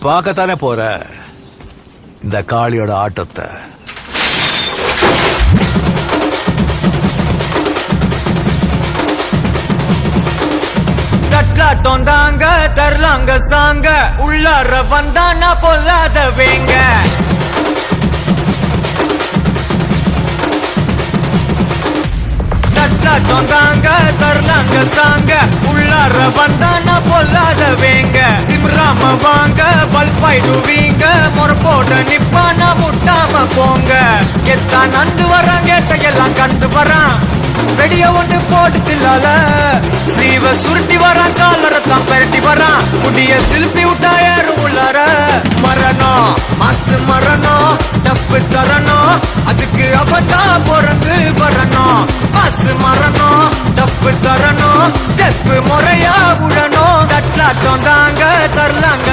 பார்க்கத்தானே போற இந்த காளியோட ஆட்டத்தை. தட்லாட்டம் தாங்க தரலாங்க சாங்க உள்ளார வந்தானா பொல்லாத வேங்க. தட்லாட்டம் தாங்க தரலாங்க சாங்க உள்ளார வந்தானா பொல்லாத வேங்க. திம்ராம வாங்க பல்பாயிடுவீங்க முறப்போட நிப்பானா முட்டாம போங்க. எத்தான் நந்து வரான் கேட்ட எல்லாம் கண்டு வரான் வெடிய ஒன்று போட்டு தில்லால ஸ்லீவ சுருட்டி வரான் காலரத்தான் பரட்டி வரான் முடிய சில்பி விட்டா யாரும் உள்ளார. மரணம் மாசு மரணம் டப்பு தரணும் அதுக்கு அவதான் பிறந்து வரணும். மாசு மரணம் டப்பு தரணும் ஸ்டெப் முறையா விடணும். தட்லாட்டம் தாங்க தரலாங்க